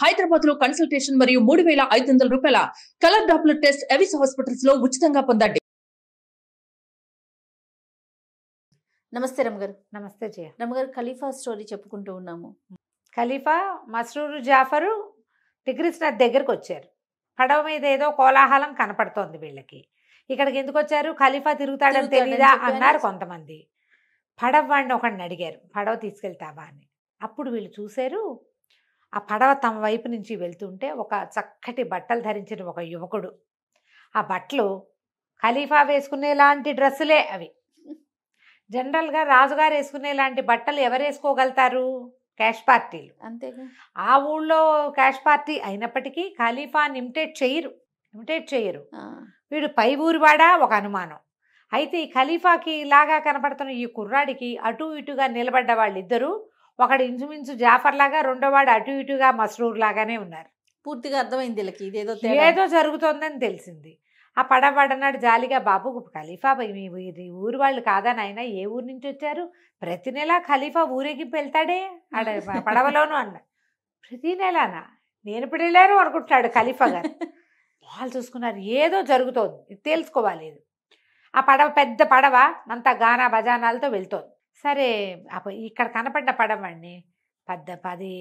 హైదరాబాద్ లో కన్సల్టేషన్ మరియు 3,500 రూపాయల colour Doppler test Avis hospitals లో ఉచితంగా పొందండి. నమస్తే రమగారు. నమస్తే జయ. రమగారు, ఖలీఫా స్టోరీ చెప్పుకుంటూ ఉన్నాము. ఖలీఫా మస్రూరు జాఫరు టిగ్రిస్ నది దగ్గరకు వచ్చారు. పడవ మీద ఏదో కోలాహలం కనపడుతోంది వీళ్ళకి. ఇక్కడికి ఎందుకు వచ్చారు? ఖలీఫా తిరుగుతాడని తెలీదా అన్నారు కొంతమంది. పడవ వాడిని ఒకడిని అడిగారు, పడవ తీసుకెళ్తావా అని. అప్పుడు వీళ్ళు చూశారు, ఆ పడవ తమ వైపు నుంచి వెళ్తుంటే ఒక చక్కటి బట్టలు ధరించిన ఒక యువకుడు. ఆ బట్టలు ఖలీఫా వేసుకునేలాంటి డ్రెస్సులే అవి. జనరల్గా రాజుగారు వేసుకునేలాంటి బట్టలు ఎవరు వేసుకోగలుగుతారు? క్యాష్ పార్టీలు. అంతేగా. ఆ ఊళ్ళో క్యాష్ పార్టీ అయినప్పటికీ ఖలీఫాని ఇమిటేట్ చేయరు. వీడు పై ఊరివాడా ఒక అనుమానం. అయితే ఈ ఖలీఫాకి ఇలాగా కనపడుతున్న ఈ కుర్రాడికి అటు ఇటుగా నిలబడ్డ వాళ్ళిద్దరూ, ఒకడు ఇంచుమించు జాఫర్ లాగా, రెండోవాడు అటు ఇటుగా మస్రూర్ లాగానే ఉన్నారు. పూర్తిగా అర్థమైంది వీళ్ళకి, ఇదేదో ఏదో జరుగుతోందని తెలిసింది. ఆ పడవాడన్నాడు జాలిగా, బాబు ఖలీఫా మీ ఊరు వాళ్ళు కాదా నాయన, ఏ ఊరు నుంచి వచ్చారు? ప్రతి నెల ఖలీఫా ఊరేగింపు వెళ్తాడే ఆడ పడవలోను అన్న. ప్రతి నెలనా? నేను ఇప్పుడు వెళ్ళాను అనుకుంటున్నాడు ఖలీఫా గారు. వాళ్ళు చూసుకున్నారు, ఏదో జరుగుతోంది, ఇది తెలుసుకోవాలి. ఆ పడవ పెద్ద పడవ అంతా గానా బజానాలతో వెళ్తోంది. సరే ఇక్కడ కనపడ్డ పడవండి 10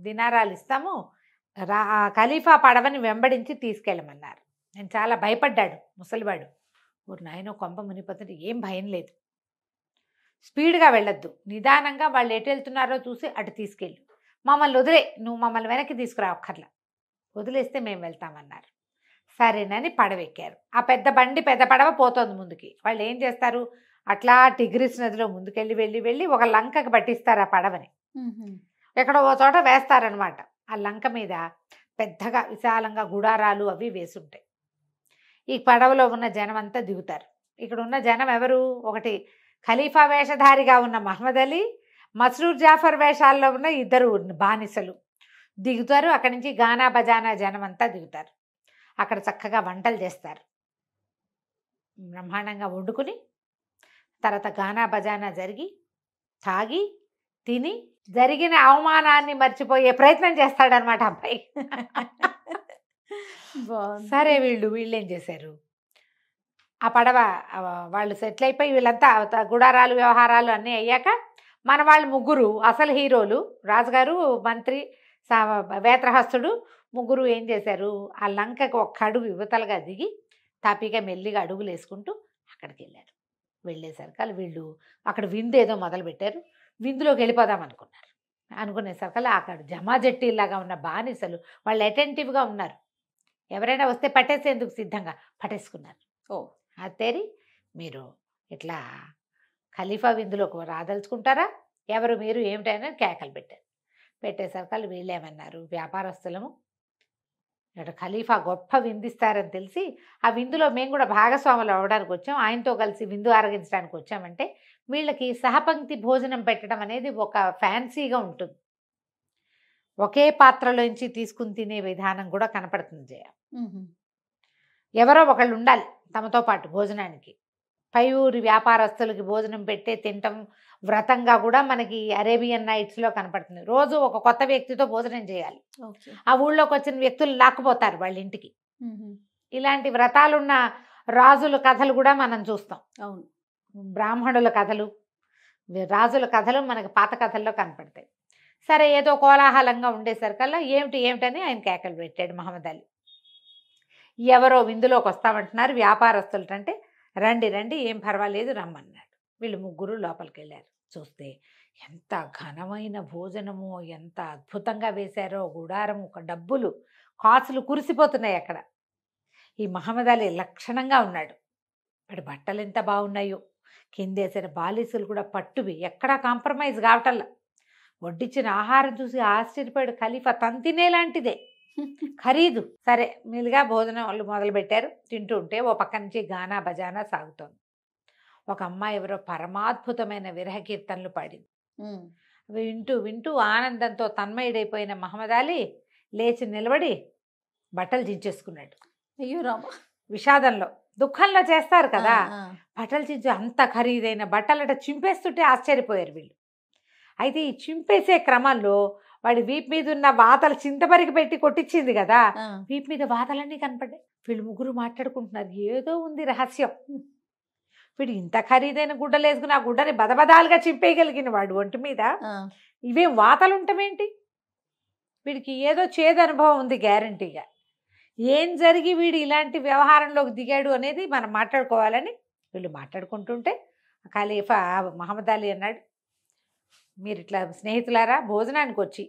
దినారాలు ఇస్తాము, ఖలీఫా పడవని వెంబడించి తీసుకెళ్ళమన్నారు. నేను చాలా భయపడ్డాడు ముసలివాడు. ఊరు నాయనో కొంప మునిపోతుంటే ఏం భయం లేదు, స్పీడ్గా వెళ్ళొద్దు, నిదానంగా వాళ్ళు ఎటు వెళ్తున్నారో చూసి అటు తీసుకెళ్ళు, మమ్మల్ని వదిలే, నువ్వు మమ్మల్ని వెనక్కి తీసుకురా ఒక్కర్లా, వదిలేస్తే మేము వెళ్తామన్నారు. సరేనని పడవ ఎక్కారు. ఆ పెద్ద పడవ పోతోంది ముందుకి. వాళ్ళు ఏం చేస్తారు, అట్లా టిగ్రిస్ నదిలో ముందుకెళ్ళి వెళ్ళి ఒక లంకకి పట్టిస్తారు ఆ పడవని. ఎక్కడో ఓ చోట వేస్తారనమాట. ఆ లంక మీద పెద్దగా విశాలంగా గుడారాలు అవి వేసుంటాయి. ఈ పడవలో ఉన్న జనం అంతా దిగుతారు. ఇక్కడ ఉన్న జనం ఎవరు? ఒకటి ఖలీఫా వేషధారిగా ఉన్న మహమ్మద్ అలీ, మస్రూర్ జాఫర్ వేషాల్లో ఉన్న 2 బానిసలు దిగుతారు. అక్కడి నుంచి గానా బజానా జనం అంతా దిగుతారు. అక్కడ చక్కగా వంటలు చేస్తారు, బ్రహ్మాండంగా వండుకుని తర్వాత గానా బజానా జరిగి తాగి తిని జరిగిన అవమానాన్ని మర్చిపోయే ప్రయత్నం చేస్తాడనమాట అబ్బాయి. సరే వీళ్ళు ఏం చేశారు, ఆ పడవ వాళ్ళు సెటిల్ అయిపోయి వీళ్ళంతా గుడారాలు వ్యవహారాలు అన్నీ అయ్యాక మన వాళ్ళు 3 అసలు హీరోలు, రాజుగారు, మంత్రి, వేత్రహస్తుడు, 3 ఏం చేశారు, ఆ లంకకు ఒక్క అడుగు యువతలుగా దిగి తాపీగా మెల్లిగా అడుగులు వేసుకుంటూ అక్కడికి వెళ్ళారు. వెళ్ళేసరికి వీళ్ళు అక్కడ విందు ఏదో మొదలుపెట్టారు. విందులోకి వెళ్ళిపోదాం అనుకునేసరికి అక్కడ జమాజట్టీలాగా ఉన్న బానిసలు వాళ్ళు అటెంటివ్గా ఉన్నారు. ఎవరైనా వస్తే పట్టేసేందుకు సిద్ధంగా పట్టేసుకున్నారు. అత్తేరి మీరు ఇట్లా ఖలీఫా విందులోకి రాదలుచుకుంటారా, ఎవరు మీరు ఏమిటైనా కేకలు పెట్టేసరికి వీళ్ళేమన్నారు, వ్యాపారస్తులము, ఇక్కడ ఖలీఫా గొప్ప విందిస్తారని తెలిసి ఆ విందులో మేము కూడా భాగస్వాములు అవ్వడానికి వచ్చాం, ఆయనతో కలిసి విందు ఆరగించడానికి వచ్చామంటే వీళ్ళకి సహపంక్తి భోజనం పెట్టడం అనేది ఒక ఫ్యాన్సీగా ఉంటుంది. ఒకే పాత్రలోంచి తీసుకుని తినే విధానం కూడా కనపడుతుంది జయ. ఎవరో ఒకళ్ళు ఉండాలి తమతో పాటు భోజనానికి. పై ఊరి వ్యాపారస్తులకి భోజనం పెట్టే తినటం వ్రతంగా కూడా మనకి అరేబియన్ నైట్స్లో కనపడుతుంది. రోజు ఒక కొత్త వ్యక్తితో భోజనం చేయాలి. ఆ ఊళ్ళోకి వచ్చిన వ్యక్తులు లాక్కుపోతారు వాళ్ళ ఇంటికి. ఇలాంటి వ్రతాలున్న రాజుల కథలు కూడా మనం చూస్తాం. అవును, బ్రాహ్మణుల కథలు, రాజుల కథలు మనకి పాత కథల్లో కనపడతాయి. సరే ఏదో కోలాహలంగా ఉండేసరికల్లా ఏమిటని ఆయన కేకలు పెట్టాడు మహమ్మద్ అలీ. ఎవరో విందులోకి వస్తామంటున్నారు వ్యాపారస్తులు అంటే, రండి ఏం పర్వాలేదు రమ్మన్నాడు. వీళ్ళు 3 లోపలికి వెళ్ళారు. చూస్తే ఎంత ఘనమైన భోజనమో, ఎంత అద్భుతంగా వేశారో, గుడారం, ఒక డబ్బులు కాసులు కురిసిపోతున్నాయి అక్కడ. ఈ మహమ్మద్ అలీ లక్షణంగా ఉన్నాడు. వాడి బట్టలు ఎంత బాగున్నాయో, కిందేసిన బాలీసులు కూడా పట్టువి, ఎక్కడా కాంప్రమైజ్ కావటల్లా. వడ్డిచ్చిన ఆహారం చూసి ఆశ్చర్యపోయాడు ఖలీఫా. తంతినేలాంటిదే ఖరీదు. సరే మెల్లిగా భోజనం వాళ్ళు మొదలుపెట్టారు. తింటూ ఉంటే ఓ పక్క నుంచి గానా బజానా సాగుతోంది. ఒక అమ్మాయి ఎవరో పరమాద్భుతమైన విరహ కీర్తనలు పాడింది. వింటూ ఆనందంతో తన్మయుడైపోయిన మహమ్మద్ అలీ లేచి నిలబడి బట్టలు చించేసుకున్నాడు. అయ్యో రామ, విషాదంలో దుఃఖంలో చేస్తారు కదా, బట్టలు చించి అంత ఖరీదైన బట్టలట చింపేస్తుంటే ఆశ్చర్యపోయారు వీళ్ళు. అయితే ఈ చింపేసే క్రమంలో వాడి వీపు మీద ఉన్న వాతలు చింతపరికి పెట్టి కొట్టించింది కదా, ఆ, వీపు మీద వాతలన్నీ కనపడ్డాయి. వీళ్ళు ముగ్గురు మాట్లాడుకుంటున్నారు, ఏదో ఉంది రహస్యం. వీడు ఇంత ఖరీదైన గుడ్డలు వేసుకుని ఆ గుడ్డని బదబదాలుగా చింపేయగలిగిన వాడు ఒంటి మీద, ఆ, ఇవేం వాతలు ఉంటామేంటి? వీడికి ఏదో చేదు అనుభవం ఉంది గ్యారంటీగా. ఏం జరిగి వీడు ఇలాంటి వ్యవహారంలోకి దిగాడు అనేది మనం మాట్లాడుకోవాలని వీళ్ళు మాట్లాడుకుంటుంటే ఖలీఫా మహమ్మద్ అలీ అన్నాడు, మీరు ఇట్లా స్నేహితులారా భోజనానికి వచ్చి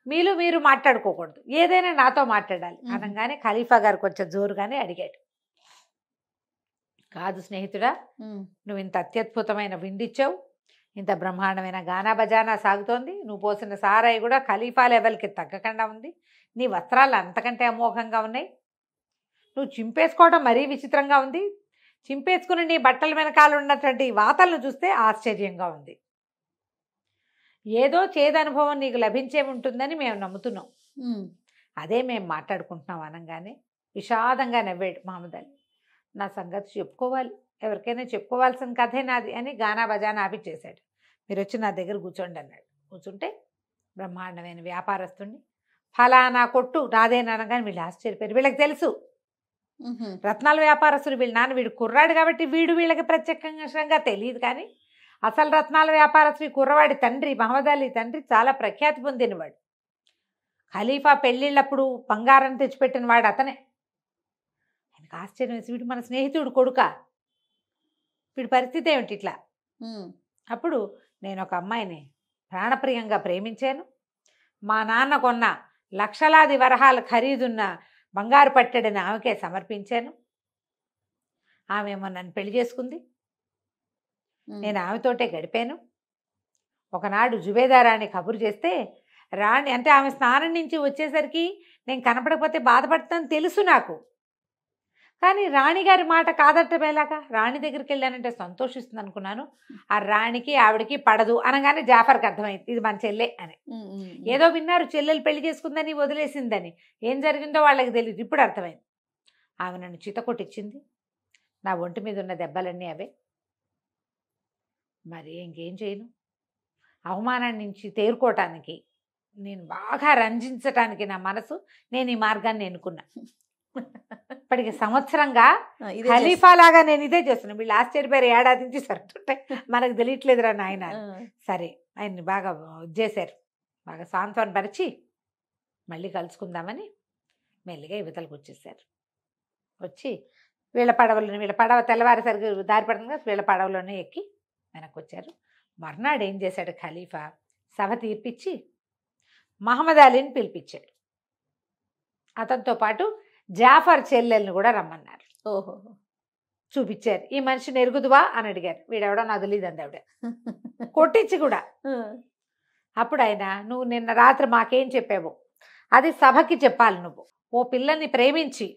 మీరు మాట్లాడుకోకూడదు, ఏదైనా నాతో మాట్లాడాలి అనగానే ఖలీఫా గారు కొంచెం జోరుగానే అడిగాడు, కాదు స్నేహితుడా, నువ్వు ఇంత అత్యద్భుతమైన విండిచ్చావు, ఇంత బ్రహ్మాండమైన గానా బజానా సాగుతోంది, నువ్వు పోసిన సారాయి కూడా ఖలీఫా లెవెల్కి తగ్గకుండా ఉంది, నీ వస్త్రాలు అంతకంటే అమోఘంగా ఉన్నాయి, నువ్వు చింపేసుకోవడం మరీ విచిత్రంగా ఉంది, చింపేసుకుని నీ బట్టల వెనకాల ఉన్నటువంటి వాతలను చూస్తే ఆశ్చర్యంగా ఉంది, ఏదో చేదనుభవం నీకు లభించే ఉంటుందని మేము నమ్ముతున్నాం, అదే మేము మాట్లాడుకుంటున్నాం అనగానే విషాదంగా నవ్వాడు మహమ్మద్ అలీ. నా సంగతి చెప్పుకోవాలి, ఎవరికైనా చెప్పుకోవాల్సిన కథే నాది అని గానా బజానా ఆపిచ్చేశాడు. మీరు వచ్చి నా దగ్గర కూర్చోండి అన్నాడు. కూర్చుంటే బ్రహ్మాండమైన వ్యాపారస్తుడిని, ఫలానా కొట్టు నాదేనగానే వీళ్ళు ఆశ్చర్యపోయారు. వీళ్ళకి తెలుసు రత్నాల వ్యాపారస్తుడు వీళ్ళ నాన్న, వీడు కుర్రాడు కాబట్టి వీళ్ళకి ప్రత్యేకంగా తెలియదు, కానీ అసలు రత్నాల వ్యాపారస్తుడు కుర్రవాడి తండ్రి మహమ్మద్ అలీ తండ్రి చాలా ప్రఖ్యాతి పొందినవాడు. ఖలీఫా పెళ్ళిళ్ళప్పుడు బంగారం తెచ్చిపెట్టిన వాడు అతనే. ఆయనకు ఆశ్చర్యం వేసి, వీడు మన స్నేహితుడు కొడుక, వీడి పరిస్థితి ఏమిటి ఇట్లా? అప్పుడు నేను ఒక అమ్మాయిని ప్రాణప్రియంగా ప్రేమించాను, మా నాన్న కొన్న లక్షలాది వరహాల ఖరీదున్న బంగారు పట్టెడని ఆమెకే సమర్పించాను, ఆమెమో నన్ను పెళ్లి చేసుకుంది, నేను ఆమెతోటే గడిపాను. ఒకనాడు జుబేదారాణి కబురు చేస్తే రాణి అంటే ఆమె స్నానం నుంచి వచ్చేసరికి నేను కనపడకపోతే బాధపడతాను తెలుసు నాకు, కానీ రాణిగారి మాట కాదట్టమేలాగా, రాణి దగ్గరికి వెళ్ళానంటే సంతోషిస్తుంది అనుకున్నాను, ఆ రాణికి ఆవిడకి పడదు అనగానే జాఫర్కి అర్థమైంది ఇది మన చెల్లె అని. ఏదో విన్నారు చెల్లెలు పెళ్లి చేసుకుందని వదిలేసిందని, ఏం జరిగిందో వాళ్ళకి తెలియదు, ఇప్పుడు అర్థమైంది. ఆమె నన్ను చితకొట్టించింది, నా ఒంటి మీద ఉన్న దెబ్బలన్నీ అవే, మరి ఇంకేం చేయను, అవమానం నుంచి తేరుకోవటానికి నేను బాగా రంజించటానికి నా మనసు, నేను ఈ మార్గాన్ని ఎన్నుకున్నా. ఇప్పటికి సంవత్సరంగా ఖలీఫా లాగా నేను ఇదే చేస్తున్నాను. వీళ్ళు ఆశ్చర్యపోయారు, ఏడాది నుంచి సరుతుంటే మనకు తెలియట్లేదురా నాయన. సరే ఆయన్ని బాగా చేశారు, బాగా సాంత్వన పరిచి మళ్ళీ కలుసుకుందామని మెల్లిగా యువతలకు వచ్చేసారు. వచ్చి వీళ్ళ పడవ తెల్లవారేసరికి దారి పడుతుంది కదా, వీళ్ళ పడవలోనే ఎక్కి వెనక్కి వచ్చారు. మర్నాడు ఏం చేశాడు ఖలీఫా, సభ తీర్పిచ్చి మహమ్మద్ అలీని పిలిపించాడు. అతనితో పాటు జాఫర్ చెల్లెల్ని కూడా రమ్మన్నారు. ఓహో, చూపించారు. ఈ మనిషిని ఎరుగుదువా అని అడిగారు. వీడెవడో నాకు తెలియదు అంది ఆవిడ, కొట్టించి కూడా. అప్పుడు ఆయన, నువ్వు నిన్న రాత్రి మాకేం చెప్పావు అది సభకి చెప్పాలి. నువ్వు ఓ పిల్లని ప్రేమించి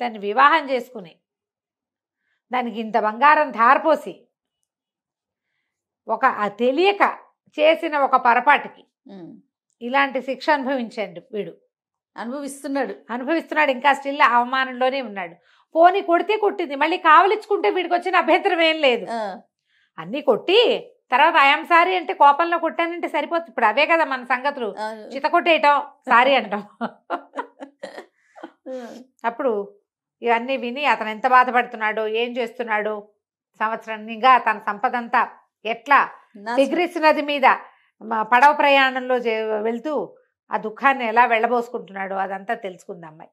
దాన్ని వివాహం చేసుకుని దానికి ఇంత బంగారం ధారపోసి ఒక తెలియక చేసిన ఒక పొరపాటుకి ఇలాంటి శిక్ష అనుభవించండి. వీడు అనుభవిస్తున్నాడు, ఇంకా స్టిల్ అవమానంలోనే ఉన్నాడు. పోనీ కొడితే కొట్టింది, మళ్ళీ కావలించుకుంటే వీడికి వచ్చిన అభ్యంతరం ఏం లేదు. అన్నీ కొట్టి తర్వాత ఐఎమ్ సారీ అంటే కోపంలో కొట్టానంటే సరిపోతుంది. ఇప్పుడు అవే కదా మన సంగతులు, చిత కొట్టేయటం, సారీ అంటాం. అప్పుడు ఇవన్నీ విని అతను ఎంత బాధపడుతున్నాడో, ఏం చేస్తున్నాడో, సంవత్సరంగా తన సంపదంతా ఎట్లా టిగ్రిస్ నది మీద పడవ ప్రయాణంలో వెళ్తూ ఆ దుఃఖాన్ని ఎలా వెళ్ళబోసుకుంటున్నాడో అదంతా తెలుసుకుంది అమ్మాయి.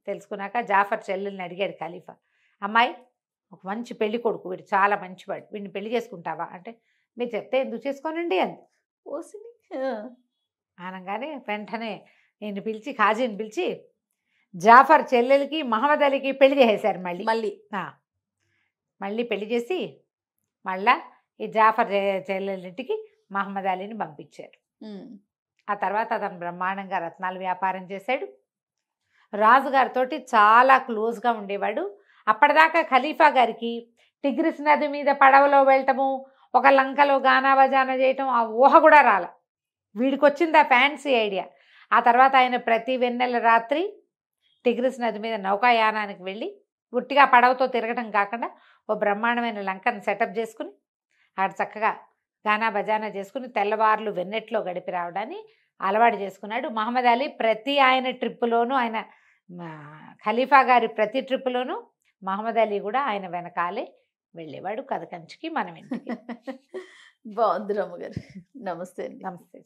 తెలుసుకున్నాక జాఫర్ చెల్లెల్ని అడిగాడు ఖలీఫా, అమ్మాయి ఒక మంచి పెళ్లి కొడుకు, వీడు చాలా మంచివాడు, వీడిని పెళ్లి చేసుకుంటావా అంటే, మీరు చెప్తే ఎందుకు చేసుకోనండి అంది. అనగానే వెంటనే నేను పిలిచి ఖాజీని పిలిచి జాఫర్ చెల్లెలకి మహమ్మద్ అలీకి పెళ్లి చేసేశారు. మళ్ళీ పెళ్లి చేసి మళ్ళా ఈ జాఫర్ చెల్లెలింటికి మహమ్మద్ అలీని పంపించారు. ఆ తర్వాత అతను బ్రహ్మాండంగా రత్నాల వ్యాపారం చేశాడు. రాజుగారితో చాలా క్లోజ్గా ఉండేవాడు. అప్పటిదాకా ఖలీఫా గారికి టిగ్రిస్ నది మీద పడవలో వెళ్ళటము, ఒక లంకలో గానా బజానా చేయటం ఆ ఊహ కూడా రాల. వీడికి వచ్చింది ఆ ఫ్యాన్సీ ఐడియా. ఆ తర్వాత ఆయన ప్రతి వెన్నెల రాత్రి టిగ్రిస్ నది మీద నౌకాయానానికి వెళ్ళి ఉట్టిగా పడవతో తిరగటం కాకుండా ఓ బ్రహ్మాండమైన లంకను సెటప్ చేసుకుని అక్కడ చక్కగా గానా బజానా చేసుకుని తెల్లవార్లు వెన్నెట్లో గడిపి రావడాన్ని అలవాటు చేసుకున్నాడు. మహమ్మద్ అలీ ప్రతి ఆయన ట్రిప్పులోనూ ఆయన ఖలీఫా గారి ప్రతి ట్రిప్పులోనూ మహమ్మద్ అలీ కూడా ఆయన వెనకాలే వెళ్ళేవాడు. కథ కంచికి మనం ఇంటికి. బాగుంది రమ్మగారు. నమస్తే అండి. నమస్తే.